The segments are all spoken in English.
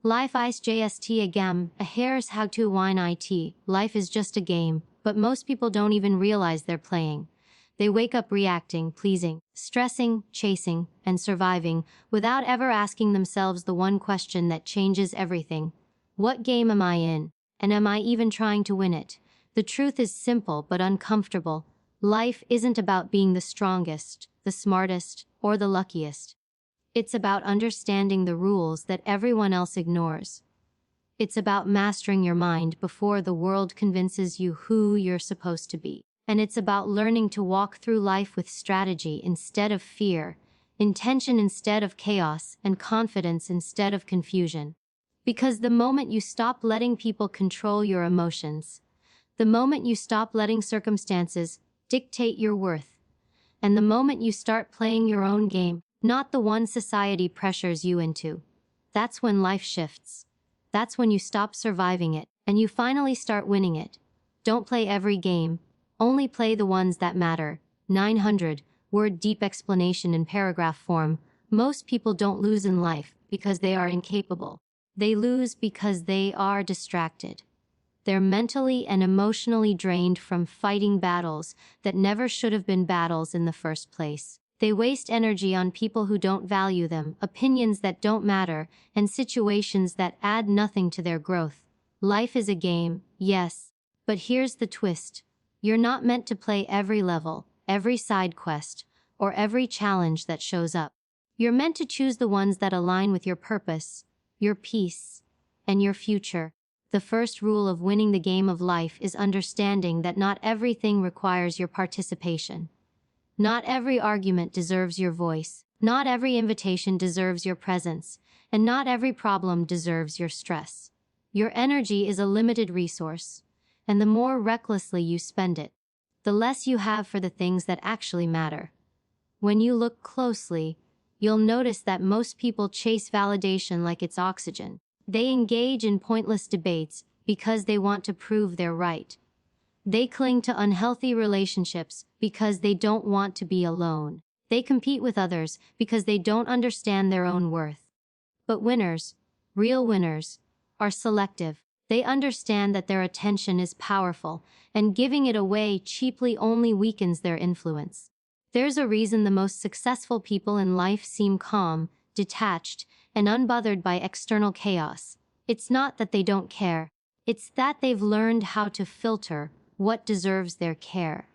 Life is just a game, a hare's how to wine it. Life is just a game, but most people don't even realize they're playing. They wake up reacting, pleasing, stressing, chasing, and surviving without ever asking themselves the one question that changes everything. What game am I in? And am I even trying to win it? The truth is simple but uncomfortable. Life isn't about being the strongest, the smartest, or the luckiest. It's about understanding the rules that everyone else ignores. It's about mastering your mind before the world convinces you who you're supposed to be. And it's about learning to walk through life with strategy instead of fear, intention instead of chaos, and confidence instead of confusion. Because the moment you stop letting people control your emotions, the moment you stop letting circumstances dictate your worth, and the moment you start playing your own game, not the one society pressures you into, that's when life shifts. That's when you stop surviving it, and you finally start winning it. Don't play every game. Only play the ones that matter. 900-word deep explanation in paragraph form. Most people don't lose in life because they are incapable. They lose because they are distracted. They're mentally and emotionally drained from fighting battles that never should have been battles in the first place. They waste energy on people who don't value them, opinions that don't matter, and situations that add nothing to their growth. Life is a game, yes, but here's the twist. You're not meant to play every level, every side quest, or every challenge that shows up. You're meant to choose the ones that align with your purpose, your peace, and your future. The first rule of winning the game of life is understanding that not everything requires your participation. Not every argument deserves your voice. Not every invitation deserves your presence. And not every problem deserves your stress. Your energy is a limited resource. And the more recklessly you spend it, the less you have for the things that actually matter. When you look closely, you'll notice that most people chase validation like it's oxygen. They engage in pointless debates because they want to prove they're right. They cling to unhealthy relationships because they don't want to be alone. They compete with others because they don't understand their own worth. But winners, real winners, are selective. They understand that their attention is powerful, and giving it away cheaply only weakens their influence. There's a reason the most successful people in life seem calm, detached, and unbothered by external chaos. It's not that they don't care. It's that they've learned how to filter what deserves their care.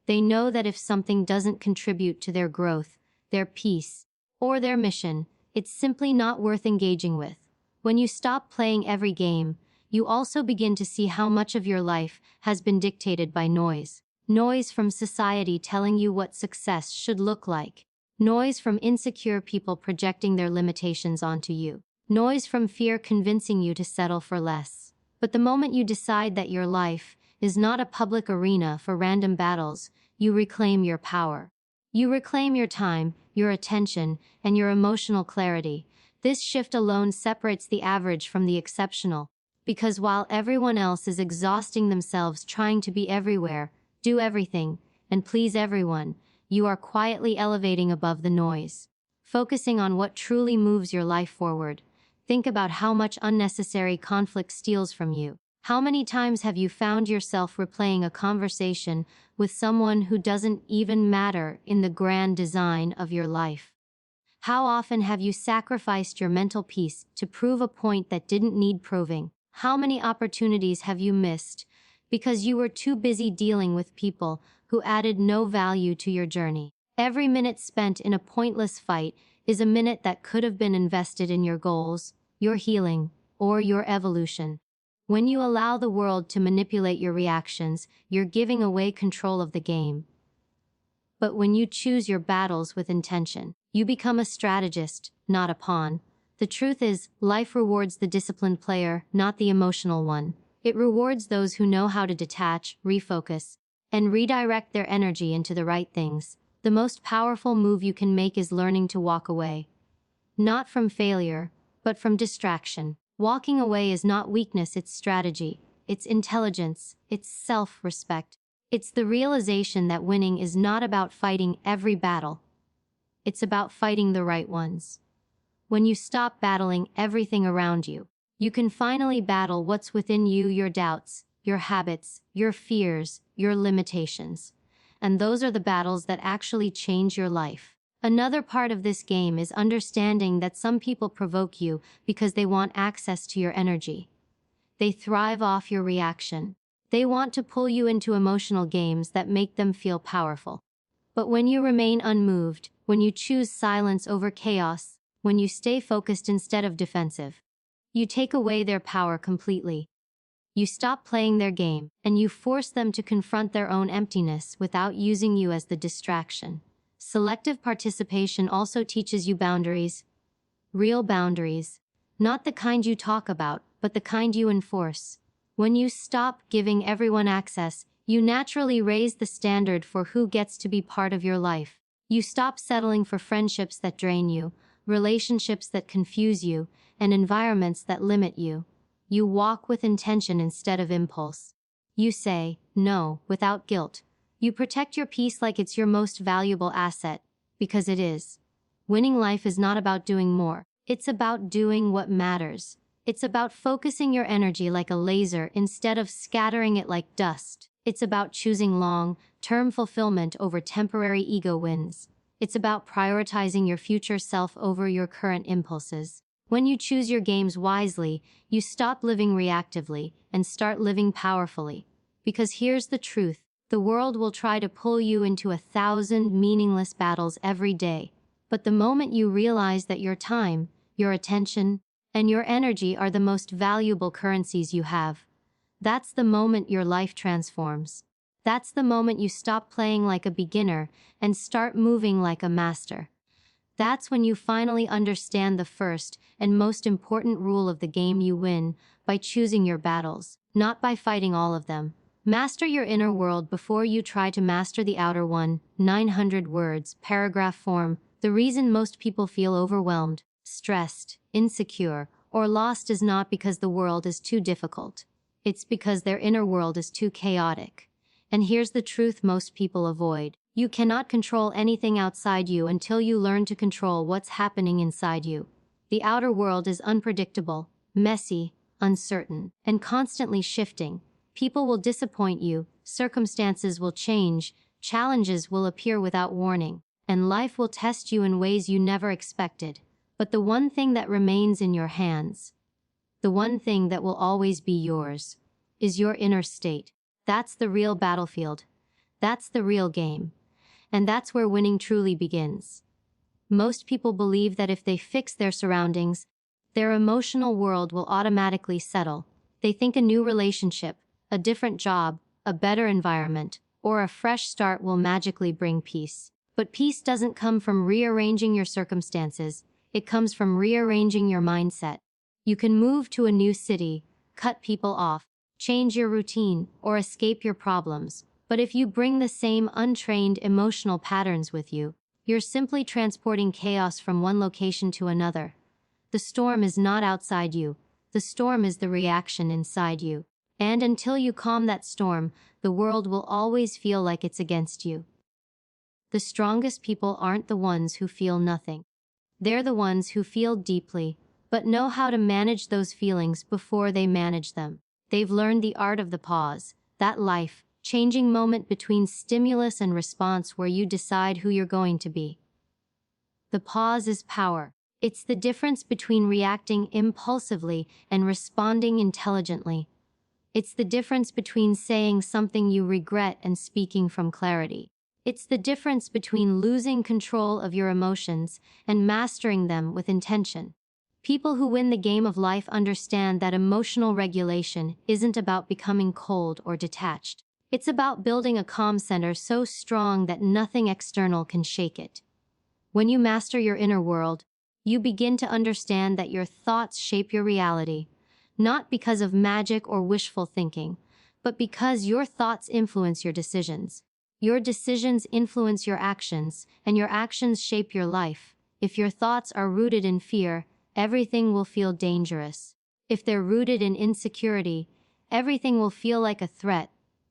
They know that if something doesn't contribute to their growth, their peace, or their mission, it's simply not worth engaging with. When you stop playing every game, you also begin to see how much of your life has been dictated by noise. Noise from society telling you what success should look like. Noise from insecure people projecting their limitations onto you. Noise from fear convincing you to settle for less. But the moment you decide that your life is not a public arena for random battles, you reclaim your power. You reclaim your time, your attention, and your emotional clarity. This shift alone separates the average from the exceptional. Because while everyone else is exhausting themselves trying to be everywhere, do everything, and please everyone, you are quietly elevating above the noise. Focusing on what truly moves your life forward. Think about how much unnecessary conflict steals from you. How many times have you found yourself replaying a conversation with someone who doesn't even matter in the grand design of your life? How often have you sacrificed your mental peace to prove a point that didn't need proving? How many opportunities have you missed because you were too busy dealing with people who added no value to your journey? Every minute spent in a pointless fight is a minute that could have been invested in your goals, your healing, or your evolution. When you allow the world to manipulate your reactions, you're giving away control of the game. But when you choose your battles with intention, you become a strategist, not a pawn. The truth is, life rewards the disciplined player, not the emotional one. It rewards those who know how to detach, refocus, and redirect their energy into the right things. The most powerful move you can make is learning to walk away. Not from failure, but from distraction. Walking away is not weakness, it's strategy. It's intelligence. It's self-respect. It's the realization that winning is not about fighting every battle. It's about fighting the right ones. when you stop battling everything around you. You can finally battle what's within you, your doubts, your habits, your fears, your limitations. And those are the battles that actually change your life. Another part of this game is understanding that some people provoke you because they want access to your energy. They thrive off your reaction. They want to pull you into emotional games that make them feel powerful. But when you remain unmoved, when you choose silence over chaos, when you stay focused instead of defensive, you take away their power completely. You stop playing their game, and you force them to confront their own emptiness without using you as the distraction. Selective participation also teaches you boundaries. Real boundaries. Not the kind you talk about, but the kind you enforce. When you stop giving everyone access, you naturally raise the standard for who gets to be part of your life. You stop settling for friendships that drain you, relationships that confuse you, and environments that limit you. You walk with intention instead of impulse. You say no without guilt. You protect your peace like it's your most valuable asset, because it is. Winning life is not about doing more. It's about doing what matters. It's about focusing your energy like a laser instead of scattering it like dust. It's about choosing long-term fulfillment over temporary ego wins. It's about prioritizing your future self over your current impulses. When you choose your games wisely, you stop living reactively and start living powerfully. Because here's the truth, the world will try to pull you into 1,000 meaningless battles every day. But the moment you realize that your time, your attention, and your energy are the most valuable currencies you have, that's the moment your life transforms. That's the moment you stop playing like a beginner and start moving like a master. That's when you finally understand the first and most important rule of the game you win, by choosing your battles, not by fighting all of them. Master your inner world before you try to master the outer one. 900 words, paragraph form. The reason most people feel overwhelmed, stressed, insecure, or lost is not because the world is too difficult. It's because their inner world is too chaotic. And here's the truth most people avoid. You cannot control anything outside you until you learn to control what's happening inside you. The outer world is unpredictable, messy, uncertain, and constantly shifting. People will disappoint you, circumstances will change, challenges will appear without warning, and life will test you in ways you never expected. But the one thing that remains in your hands, the one thing that will always be yours, is your inner state. That's the real battlefield. That's the real game. And that's where winning truly begins. Most people believe that if they fix their surroundings, their emotional world will automatically settle. They think a new relationship, a different job, a better environment, or a fresh start will magically bring peace. But peace doesn't come from rearranging your circumstances. It comes from rearranging your mindset. You can move to a new city, cut people off, change your routine, or escape your problems. But if you bring the same untrained emotional patterns with you, you're simply transporting chaos from one location to another. The storm is not outside you. The storm is the reaction inside you. And until you calm that storm, the world will always feel like it's against you. The strongest people aren't the ones who feel nothing. They're the ones who feel deeply, but know how to manage those feelings before they manage them. They've learned the art of the pause, that life-changing moment between stimulus and response where you decide who you're going to be. The pause is power. It's the difference between reacting impulsively and responding intelligently. It's the difference between saying something you regret and speaking from clarity. It's the difference between losing control of your emotions and mastering them with intention. People who win the game of life understand that emotional regulation isn't about becoming cold or detached. It's about building a calm center so strong that nothing external can shake it. When you master your inner world, you begin to understand that your thoughts shape your reality, not because of magic or wishful thinking, but because your thoughts influence your decisions. Your decisions influence your actions, and your actions shape your life. If your thoughts are rooted in fear, everything will feel dangerous. If they're rooted in insecurity, everything will feel like a threat.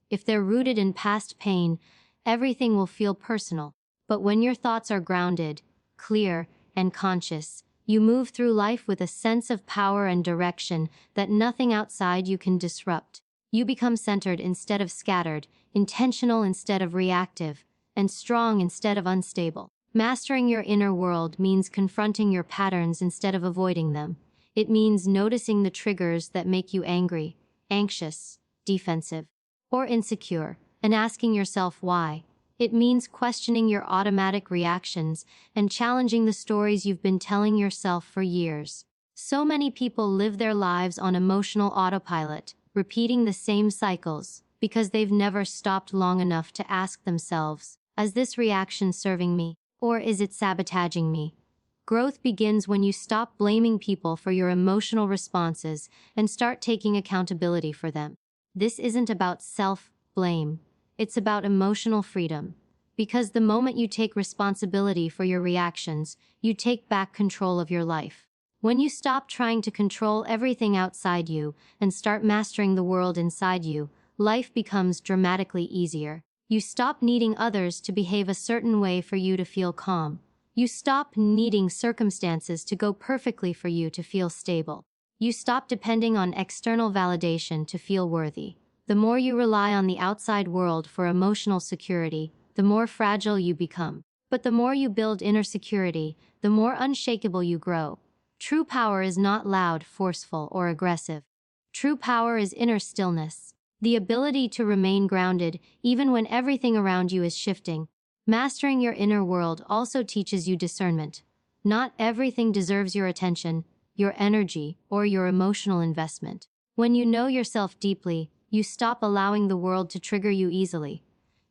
If they're rooted in past pain, everything will feel personal. But when your thoughts are grounded, clear, and conscious, You move through life with a sense of power and direction that nothing outside you can disrupt. You become centered instead of scattered, intentional instead of reactive, and strong instead of unstable. Mastering your inner world means confronting your patterns instead of avoiding them. It means noticing the triggers that make you angry, anxious, defensive, or insecure, and asking yourself why. It means questioning your automatic reactions and challenging the stories you've been telling yourself for years. So many people live their lives on emotional autopilot, repeating the same cycles, because they've never stopped long enough to ask themselves, is this reaction serving me, or is it sabotaging me? Growth begins when you stop blaming people for your emotional responses and start taking accountability for them. This isn't about self-blame. It's about emotional freedom. Because the moment you take responsibility for your reactions, you take back control of your life. When you stop trying to control everything outside you and start mastering the world inside you, life becomes dramatically easier. You stop needing others to behave a certain way for you to feel calm. You stop needing circumstances to go perfectly for you to feel stable. You stop depending on external validation to feel worthy. The more you rely on the outside world for emotional security, the more fragile you become. But the more you build inner security, the more unshakable you grow. True power is not loud, forceful, or aggressive. True power is inner stillness, the ability to remain grounded even when everything around you is shifting. Mastering your inner world also teaches you discernment. Not everything deserves your attention, your energy, or your emotional investment. When you know yourself deeply, you stop allowing the world to trigger you easily.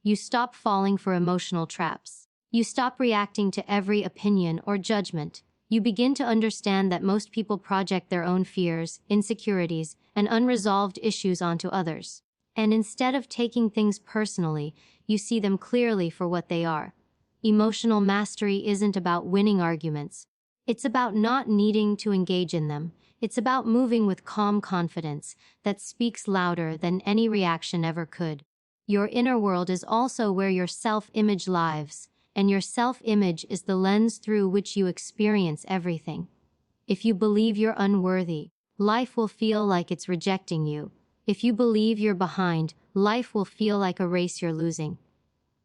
You stop falling for emotional traps. You stop reacting to every opinion or judgment. You begin to understand that most people project their own fears, insecurities, and unresolved issues onto others. And instead of taking things personally, you see them clearly for what they are. Emotional mastery isn't about winning arguments. It's about not needing to engage in them. It's about moving with calm confidence that speaks louder than any reaction ever could. Your inner world is also where your self-image lives, and your self-image is the lens through which you experience everything. If you believe you're unworthy, life will feel like it's rejecting you. If you believe you're behind, life will feel like a race you're losing.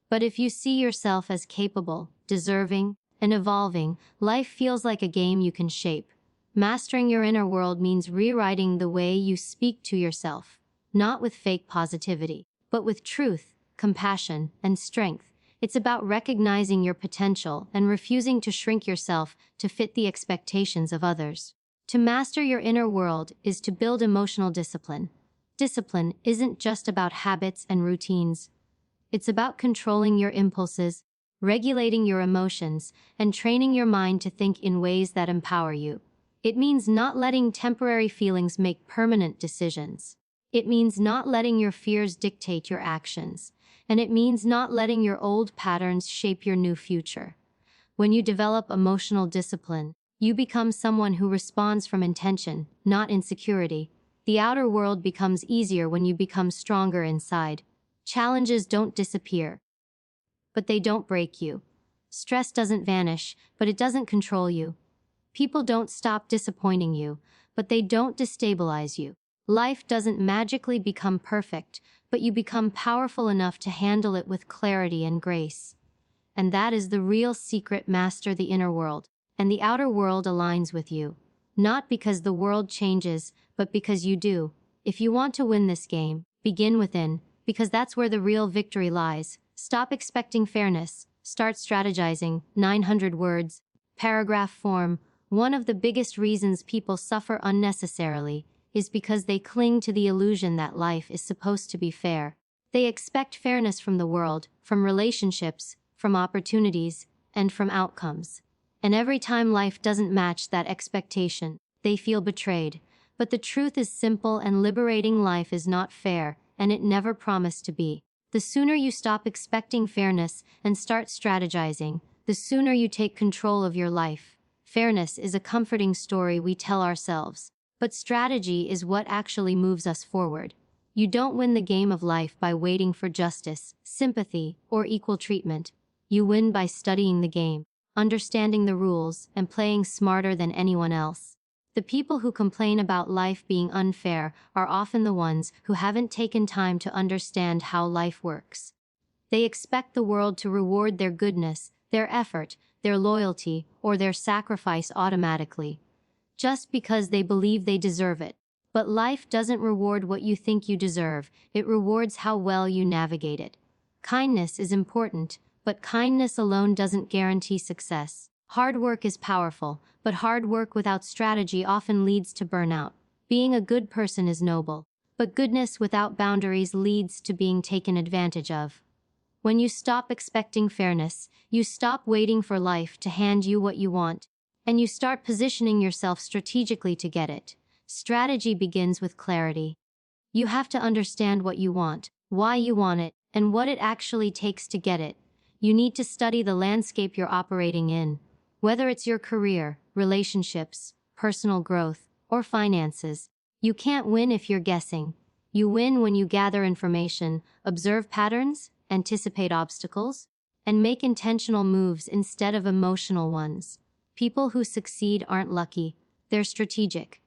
But if you see yourself as capable, deserving, and evolving, life feels like a game you can shape. Mastering your inner world means rewriting the way you speak to yourself, not with fake positivity, but with truth, compassion, and strength. It's about recognizing your potential and refusing to shrink yourself to fit the expectations of others. To master your inner world is to build emotional discipline. Discipline isn't just about habits and routines. It's about controlling your impulses, regulating your emotions, and training your mind to think in ways that empower you. It means not letting temporary feelings make permanent decisions. It means not letting your fears dictate your actions. And it means not letting your old patterns shape your new future. When you develop emotional discipline, you become someone who responds from intention, not insecurity. The outer world becomes easier when you become stronger inside. Challenges don't disappear, but they don't break you. Stress doesn't vanish, but it doesn't control you. People don't stop disappointing you, but they don't destabilize you. Life doesn't magically become perfect, but you become powerful enough to handle it with clarity and grace. And that is the real secret. Master the inner world, and the outer world aligns with you. Not because the world changes, but because you do. If you want to win this game, begin within, because that's where the real victory lies. Stop expecting fairness. Start strategizing. 900 words. Paragraph form. One of the biggest reasons people suffer unnecessarily is because they cling to the illusion that life is supposed to be fair. They expect fairness from the world, from relationships, from opportunities, and from outcomes. And every time life doesn't match that expectation, they feel betrayed. But the truth is simple and liberating: life is not fair, and it never promised to be. The sooner you stop expecting fairness and start strategizing, the sooner you take control of your life. Fairness is a comforting story we tell ourselves, but strategy is what actually moves us forward. You don't win the game of life by waiting for justice, sympathy, or equal treatment. You win by studying the game, understanding the rules, and playing smarter than anyone else. The people who complain about life being unfair are often the ones who haven't taken time to understand how life works. They expect the world to reward their goodness, their effort, their loyalty, or their sacrifice automatically, just because they believe they deserve it. But life doesn't reward what you think you deserve, it rewards how well you navigate it. Kindness is important, but kindness alone doesn't guarantee success. Hard work is powerful, but hard work without strategy often leads to burnout. Being a good person is noble, but goodness without boundaries leads to being taken advantage of. When you stop expecting fairness, you stop waiting for life to hand you what you want, and you start positioning yourself strategically to get it. Strategy begins with clarity. You have to understand what you want, why you want it, and what it actually takes to get it. You need to study the landscape you're operating in. Whether it's your career, relationships, personal growth, or finances, you can't win if you're guessing. You win when you gather information, observe patterns, anticipate obstacles, and make intentional moves instead of emotional ones. People who succeed aren't lucky, they're strategic.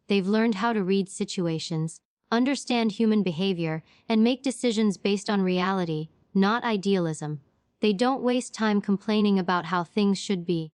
They've learned how to read situations, understand human behavior, and make decisions based on reality, not idealism. They don't waste time complaining about how things should be.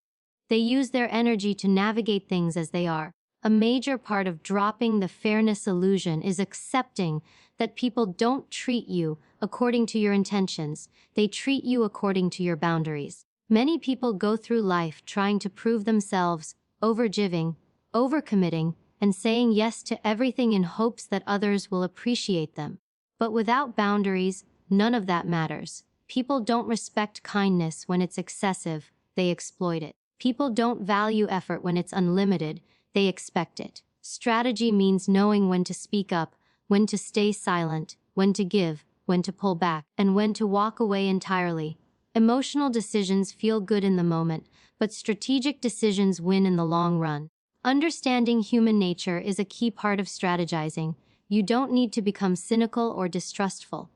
They use their energy to navigate things as they are. A major part of dropping the fairness illusion is accepting that people don't treat you according to your intentions, they treat you according to your boundaries. Many people go through life trying to prove themselves, overgiving, overcommitting, and saying yes to everything in hopes that others will appreciate them. But without boundaries, none of that matters. People don't respect kindness when it's excessive, they exploit it. People don't value effort when it's unlimited, they expect it. Strategy means knowing when to speak up, when to stay silent, when to give, when to pull back, and when to walk away entirely. Emotional decisions feel good in the moment, but strategic decisions win in the long run. Understanding human nature is a key part of strategizing. You don't need to become cynical or distrustful.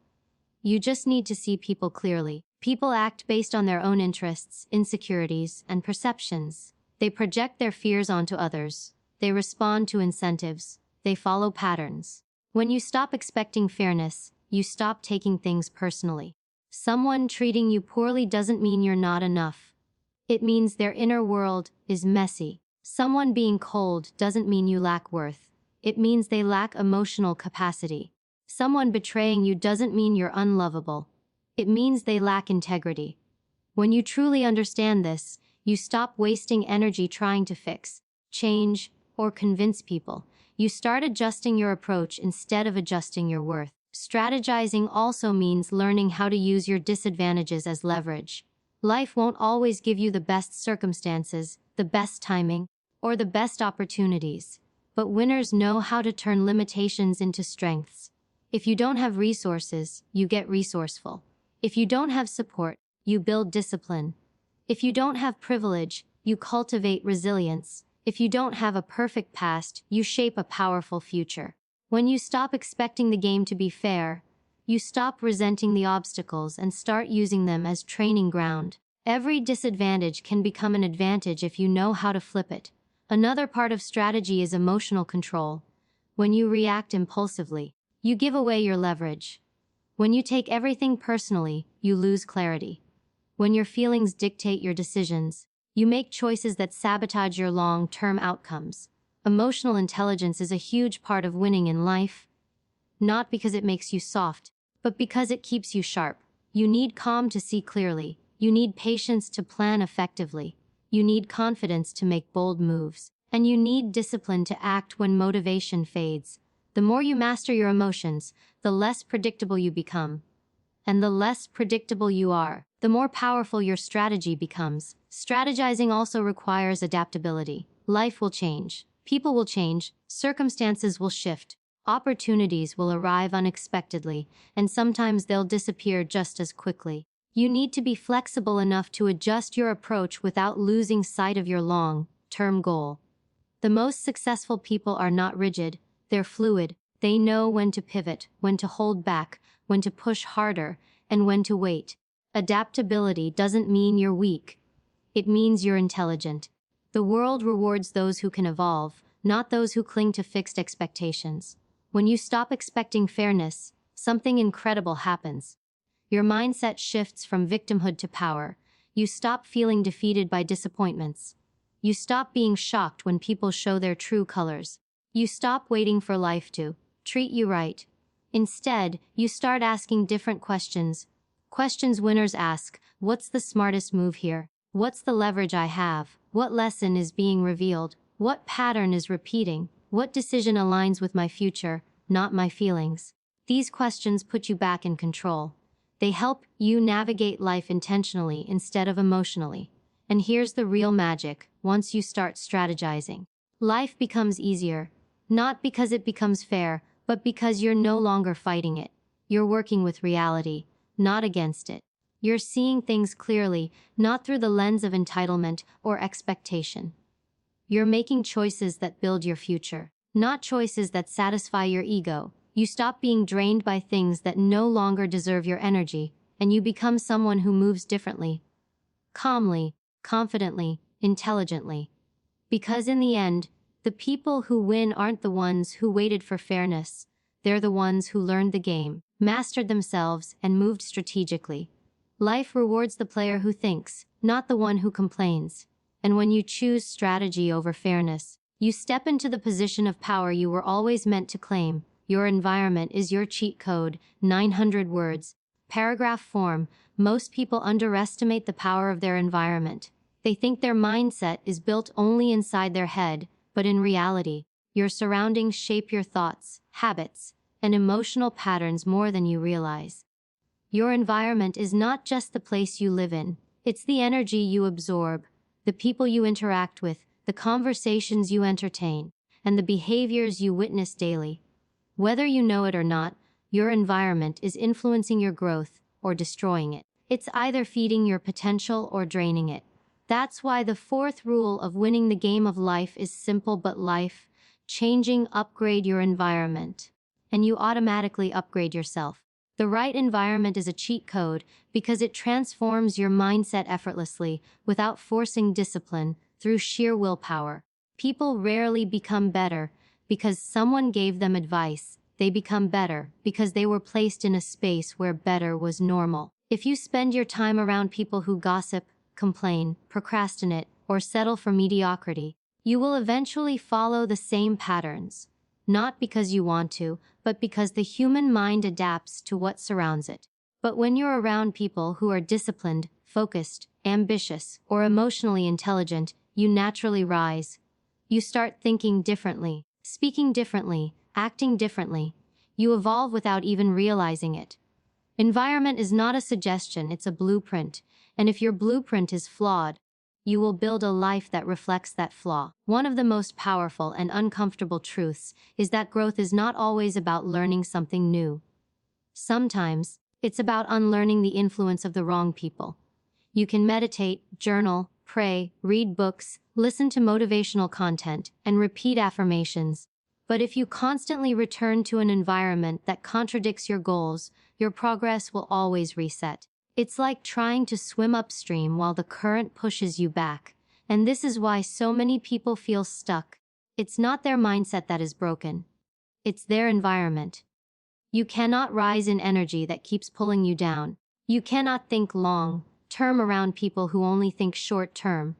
You just need to see people clearly. People act based on their own interests, insecurities, and perceptions. They project their fears onto others. They respond to incentives. They follow patterns. When you stop expecting fairness, you stop taking things personally. Someone treating you poorly doesn't mean you're not enough. It means their inner world is messy. Someone being cold doesn't mean you lack worth. It means they lack emotional capacity. Someone betraying you doesn't mean you're unlovable. It means they lack integrity. When you truly understand this, you stop wasting energy trying to fix, change, or convince people. You start adjusting your approach instead of adjusting your worth. Strategizing also means learning how to use your disadvantages as leverage. Life won't always give you the best circumstances, the best timing, or the best opportunities. But winners know how to turn limitations into strengths. If you don't have resources, you get resourceful. If you don't have support, you build discipline. If you don't have privilege, you cultivate resilience. If you don't have a perfect past, you shape a powerful future. When you stop expecting the game to be fair, you stop resenting the obstacles and start using them as training ground. Every disadvantage can become an advantage if you know how to flip it. Another part of strategy is emotional control. When you react impulsively, you give away your leverage. When you take everything personally, you lose clarity. When your feelings dictate your decisions, you make choices that sabotage your long-term outcomes. Emotional intelligence is a huge part of winning in life. Not because it makes you soft, but because it keeps you sharp. You need calm to see clearly. You need patience to plan effectively. You need confidence to make bold moves. And you need discipline to act when motivation fades. The more you master your emotions, the less predictable you become. And the less predictable you are, the more powerful your strategy becomes. Strategizing also requires adaptability. Life will change. People will change. Circumstances will shift. Opportunities will arrive unexpectedly, and sometimes they'll disappear just as quickly. You need to be flexible enough to adjust your approach without losing sight of your long-term goal. The most successful people are not rigid, they're fluid. They know when to pivot, when to hold back, when to push harder, and when to wait. Adaptability doesn't mean you're weak. It means you're intelligent. The world rewards those who can evolve, not those who cling to fixed expectations. When you stop expecting fairness, something incredible happens. Your mindset shifts from victimhood to power. You stop feeling defeated by disappointments. You stop being shocked when people show their true colors. You stop waiting for life to treat you right. Instead, you start asking different questions. Questions winners ask: what's the smartest move here? What's the leverage I have? What lesson is being revealed? What pattern is repeating? What decision aligns with my future, not my feelings? These questions put you back in control. They help you navigate life intentionally instead of emotionally. And here's the real magic: once you start strategizing, life becomes easier. Not because it becomes fair, but because you're no longer fighting it. You're working with reality, not against it. You're seeing things clearly, not through the lens of entitlement or expectation. You're making choices that build your future, not choices that satisfy your ego. You stop being drained by things that no longer deserve your energy, and you become someone who moves differently. Calmly, confidently, intelligently. Because in the end, the people who win aren't the ones who waited for fairness. They're the ones who learned the game, mastered themselves, and moved strategically. Life rewards the player who thinks, not the one who complains. And when you choose strategy over fairness, you step into the position of power you were always meant to claim. Your environment is your cheat code, 900 words, paragraph form. Most people underestimate the power of their environment. They think their mindset is built only inside their head, but in reality, your surroundings shape your thoughts, habits, and emotional patterns more than you realize. Your environment is not just the place you live in, it's the energy you absorb, the people you interact with, the conversations you entertain, and the behaviors you witness daily. Whether you know it or not, your environment is influencing your growth or destroying it. It's either feeding your potential or draining it. That's why the fourth rule of winning the game of life is simple but life-changing: upgrade your environment. And you automatically upgrade yourself. The right environment is a cheat code because it transforms your mindset effortlessly without forcing discipline, through sheer willpower. People rarely become better because someone gave them advice. They become better because they were placed in a space where better was normal. If you spend your time around people who gossip, complain, procrastinate, or settle for mediocrity, you will eventually follow the same patterns. Not because you want to, but because the human mind adapts to what surrounds it. But when you're around people who are disciplined, focused, ambitious, or emotionally intelligent, you naturally rise. You start thinking differently, speaking differently, acting differently. You evolve without even realizing it. Environment is not a suggestion, it's a blueprint. And if your blueprint is flawed, you will build a life that reflects that flaw. One of the most powerful and uncomfortable truths is that growth is not always about learning something new. Sometimes, it's about unlearning the influence of the wrong people. You can meditate, journal, pray, read books, listen to motivational content, and repeat affirmations. But if you constantly return to an environment that contradicts your goals, your progress will always reset. It's like trying to swim upstream while the current pushes you back. And this is why so many people feel stuck. It's not their mindset that is broken. It's their environment. You cannot rise in energy that keeps pulling you down. You cannot think long-term around people who only think short-term.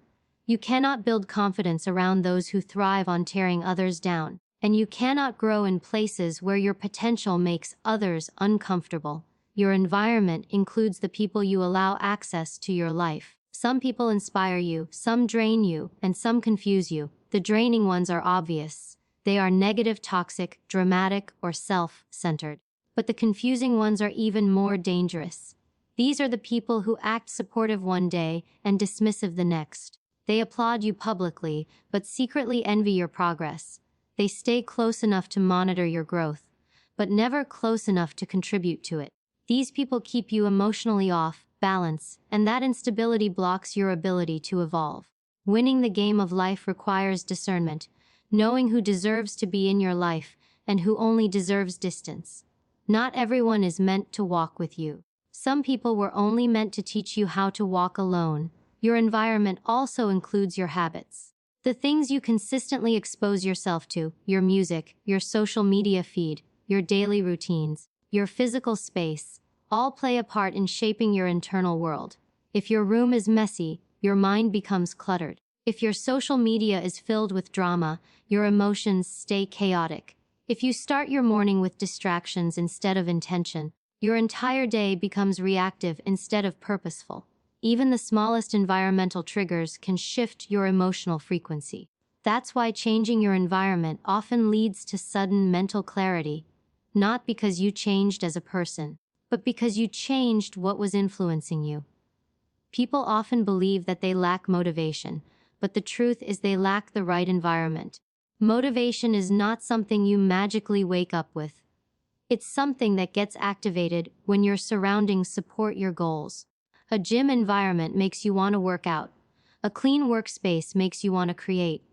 You cannot build confidence around those who thrive on tearing others down. And you cannot grow in places where your potential makes others uncomfortable. Your environment includes the people you allow access to your life. Some people inspire you, some drain you, and some confuse you. The draining ones are obvious. They are negative, toxic, dramatic, or self-centered. But the confusing ones are even more dangerous. These are the people who act supportive one day and dismissive the next. They applaud you publicly, but secretly envy your progress. They stay close enough to monitor your growth, but never close enough to contribute to it. These people keep you emotionally off balance, and that instability blocks your ability to evolve. Winning the game of life requires discernment, knowing who deserves to be in your life and who only deserves distance. Not everyone is meant to walk with you. Some people were only meant to teach you how to walk alone. your environment also includes your habits. The things you consistently expose yourself to, your music, your social media feed, your daily routines, your physical space, all play a part in shaping your internal world. If your room is messy, your mind becomes cluttered. If your social media is filled with drama, your emotions stay chaotic. If you start your morning with distractions instead of intention, your entire day becomes reactive instead of purposeful. Even the smallest environmental triggers can shift your emotional frequency. That's why changing your environment often leads to sudden mental clarity, not because you changed as a person, but because you changed what was influencing you. People often believe that they lack motivation, but the truth is they lack the right environment. Motivation is not something you magically wake up with. It's something that gets activated when your surroundings support your goals. A gym environment makes you want to work out. A clean workspace makes you want to create.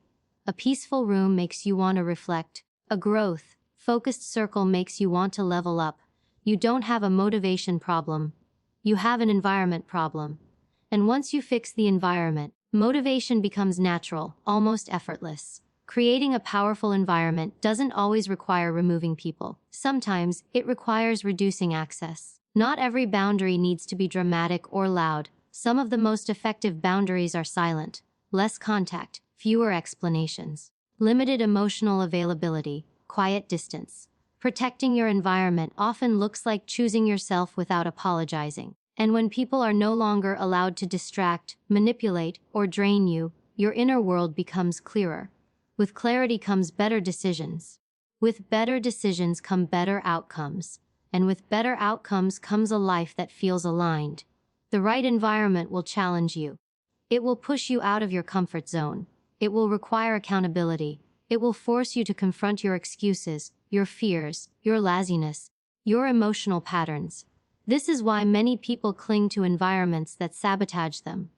A peaceful room makes you want to reflect. A growth-focused circle makes you want to level up. You don't have a motivation problem. You have an environment problem. And once you fix the environment, motivation becomes natural, almost effortless. Creating a powerful environment doesn't always require removing people. Sometimes it requires reducing access. Not every boundary needs to be dramatic or loud. Some of the most effective boundaries are silent. Less contact, fewer explanations. Limited emotional availability, quiet distance. Protecting your environment often looks like choosing yourself without apologizing. And when people are no longer allowed to distract, manipulate, or drain you, your inner world becomes clearer. With clarity comes better decisions. With better decisions come better outcomes. And with better outcomes comes a life that feels aligned. The right environment will challenge you. It will push you out of your comfort zone. It will require accountability. It will force you to confront your excuses, your fears, your laziness, your emotional patterns. This is why many people cling to environments that sabotage them.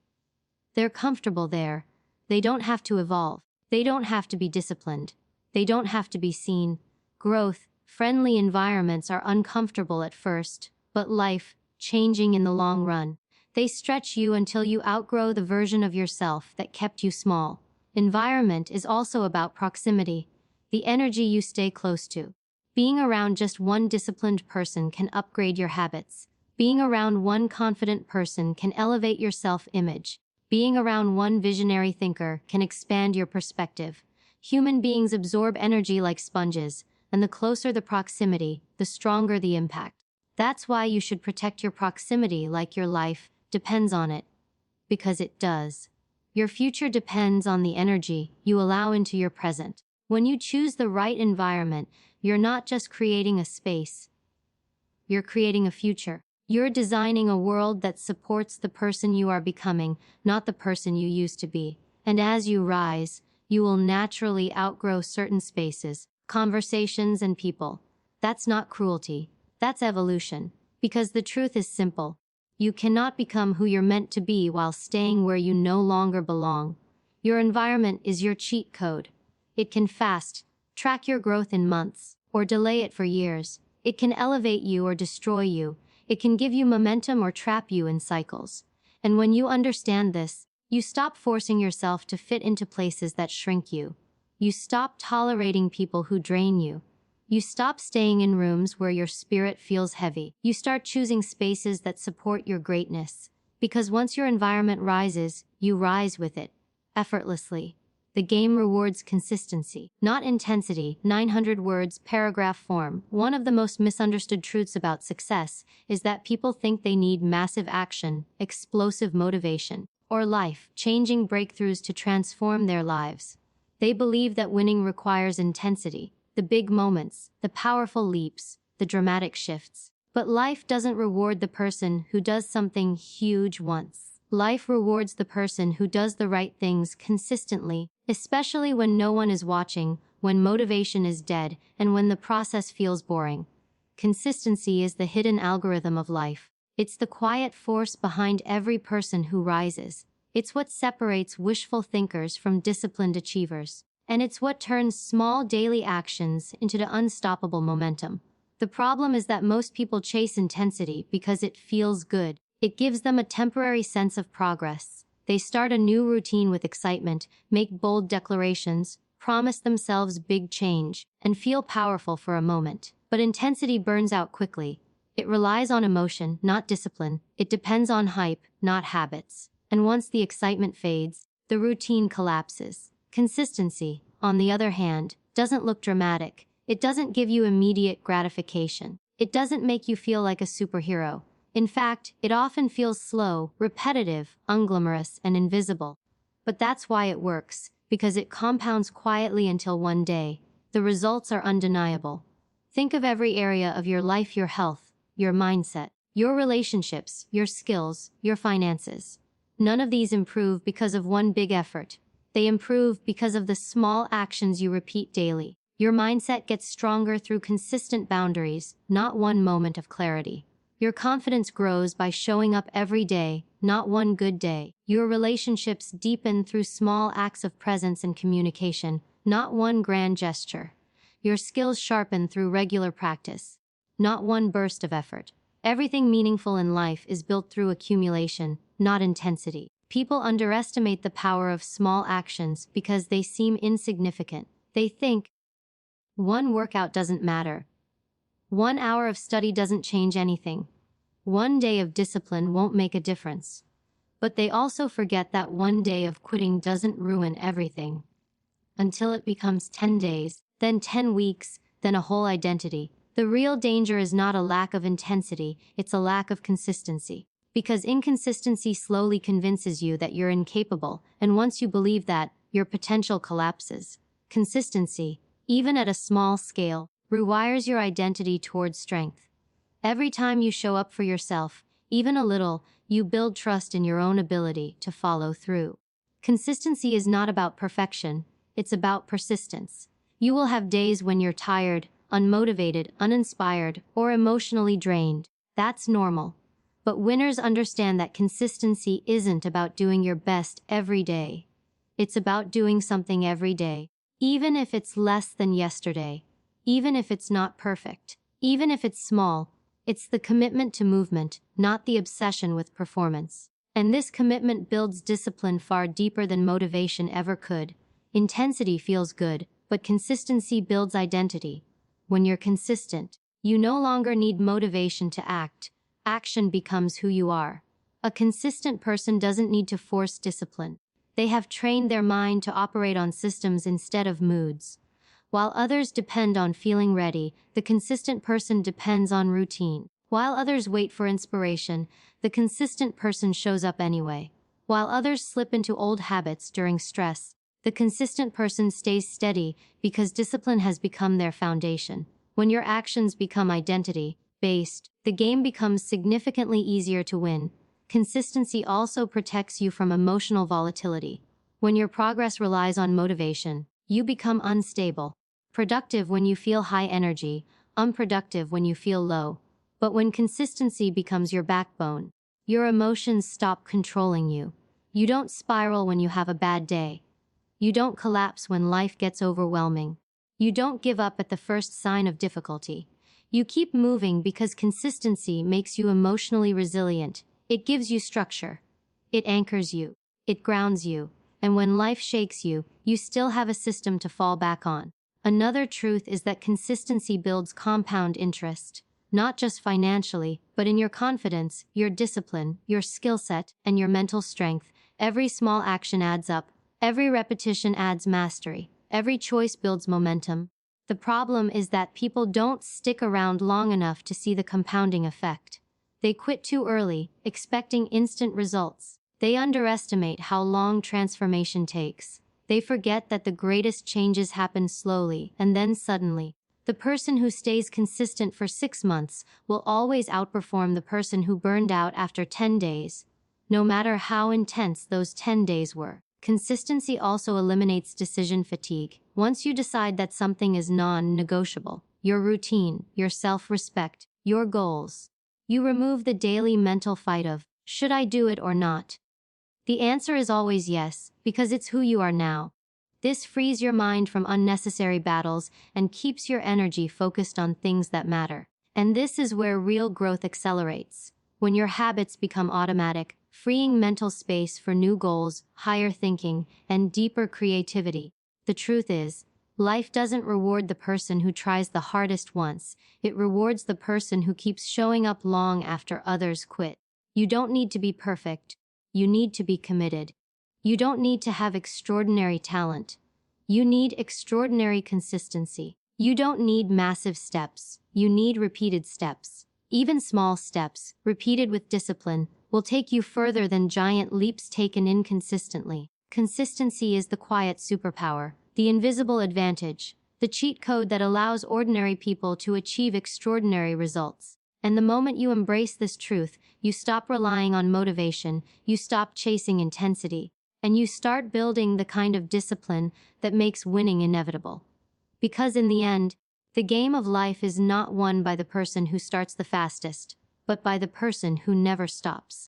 They're comfortable there. They don't have to evolve. They don't have to be disciplined. They don't have to be seen. Growth-friendly environments are uncomfortable at first, but life-changing in the long run. They stretch you until you outgrow the version of yourself that kept you small. Environment is also about proximity, the energy you stay close to. Being around just one disciplined person can upgrade your habits. Being around one confident person can elevate your self-image. Being around one visionary thinker can expand your perspective. Human beings absorb energy like sponges, and the closer the proximity, the stronger the impact. That's why you should protect your proximity like your life depends on it. Because it does. Your future depends on the energy you allow into your present. When you choose the right environment, you're not just creating a space. You're creating a future. You're designing a world that supports the person you are becoming, not the person you used to be. And as you rise, you will naturally outgrow certain spaces, conversations, and people. That's not cruelty. That's evolution. Because the truth is simple. You cannot become who you're meant to be while staying where you no longer belong. Your environment is your cheat code. It can fast-track your growth in months, or delay it for years. It can elevate you or destroy you. It can give you momentum or trap you in cycles. And when you understand this, you stop forcing yourself to fit into places that shrink you. You stop tolerating people who drain you. You stop staying in rooms where your spirit feels heavy. You start choosing spaces that support your greatness. Because once your environment rises, you rise with it, effortlessly. The game rewards consistency, not intensity. 900 words, paragraph form. One of the most misunderstood truths about success is that people think they need massive action, explosive motivation, or life-changing breakthroughs to transform their lives. They believe that winning requires intensity, the big moments, the powerful leaps, the dramatic shifts. But life doesn't reward the person who does something huge once. Life rewards the person who does the right things consistently, especially when no one is watching, when motivation is dead, and when the process feels boring. Consistency is the hidden algorithm of life. It's the quiet force behind every person who rises. It's what separates wishful thinkers from disciplined achievers. And it's what turns small daily actions into the unstoppable momentum. The problem is that most people chase intensity because it feels good. It gives them a temporary sense of progress. They start a new routine with excitement, make bold declarations, promise themselves big change, and feel powerful for a moment. But intensity burns out quickly. It relies on emotion, not discipline. It depends on hype, not habits. And once the excitement fades, the routine collapses. Consistency, on the other hand, doesn't look dramatic. It doesn't give you immediate gratification. It doesn't make you feel like a superhero. In fact, it often feels slow, repetitive, unglamorous, and invisible. But that's why it works, because it compounds quietly until one day, the results are undeniable. Think of every area of your life: your health, your mindset, your relationships, your skills, your finances. None of these improve because of one big effort. They improve because of the small actions you repeat daily. Your mindset gets stronger through consistent boundaries, not one moment of clarity. Your confidence grows by showing up every day, not one good day. Your relationships deepen through small acts of presence and communication, not one grand gesture. Your skills sharpen through regular practice, not one burst of effort. Everything meaningful in life is built through accumulation, not intensity. People underestimate the power of small actions because they seem insignificant. They think, one workout doesn't matter. 1 hour of study doesn't change anything. 1 day of discipline won't make a difference. But they also forget that 1 day of quitting doesn't ruin everything. Until it becomes 10 days, then 10 weeks, then a whole identity. The real danger is not a lack of intensity, it's a lack of consistency. Because inconsistency slowly convinces you that you're incapable, and once you believe that, your potential collapses. Consistency, even at a small scale, rewires your identity towards strength. Every time you show up for yourself, even a little, you build trust in your own ability to follow through. Consistency is not about perfection, it's about persistence. You will have days when you're tired, unmotivated, uninspired, or emotionally drained. That's normal. But winners understand that consistency isn't about doing your best every day. It's about doing something every day, even if it's less than yesterday, even if it's not perfect, even if it's small. It's the commitment to movement, not the obsession with performance. And this commitment builds discipline far deeper than motivation ever could. Intensity feels good, but consistency builds identity. When you're consistent, you no longer need motivation to act. Action becomes who you are. A consistent person doesn't need to force discipline. They have trained their mind to operate on systems instead of moods. While others depend on feeling ready, the consistent person depends on routine. While others wait for inspiration, the consistent person shows up anyway. While others slip into old habits during stress, the consistent person stays steady because discipline has become their foundation. When your actions become identity-based, the game becomes significantly easier to win. Consistency also protects you from emotional volatility. When your progress relies on motivation, you become unstable. Productive when you feel high energy, unproductive when you feel low. But when consistency becomes your backbone, your emotions stop controlling you. You don't spiral when you have a bad day. You don't collapse when life gets overwhelming. You don't give up at the first sign of difficulty. You keep moving because consistency makes you emotionally resilient. It gives you structure. It anchors you. It grounds you. And when life shakes you, you still have a system to fall back on. Another truth is that consistency builds compound interest, not just financially, but in your confidence, your discipline, your skill set, and your mental strength. Every small action adds up. Every repetition adds mastery. Every choice builds momentum. The problem is that people don't stick around long enough to see the compounding effect. They quit too early, expecting instant results. They underestimate how long transformation takes. They forget that the greatest changes happen slowly, and then suddenly. The person who stays consistent for 6 months will always outperform the person who burned out after 10 days, no matter how intense those 10 days were. Consistency also eliminates decision fatigue. Once you decide that something is non-negotiable, your routine, your self-respect, your goals, you remove the daily mental fight of, should I do it or not? The answer is always yes, because it's who you are now. This frees your mind from unnecessary battles and keeps your energy focused on things that matter. And this is where real growth accelerates. When your habits become automatic, freeing mental space for new goals, higher thinking, and deeper creativity. The truth is, life doesn't reward the person who tries the hardest once, it rewards the person who keeps showing up long after others quit. You don't need to be perfect. You need to be committed. You don't need to have extraordinary talent. You need extraordinary consistency. You don't need massive steps. You need repeated steps. Even small steps, repeated with discipline, will take you further than giant leaps taken inconsistently. Consistency is the quiet superpower, the invisible advantage, the cheat code that allows ordinary people to achieve extraordinary results. And the moment you embrace this truth, you stop relying on motivation, you stop chasing intensity, and you start building the kind of discipline that makes winning inevitable. Because in the end, the game of life is not won by the person who starts the fastest, but by the person who never stops.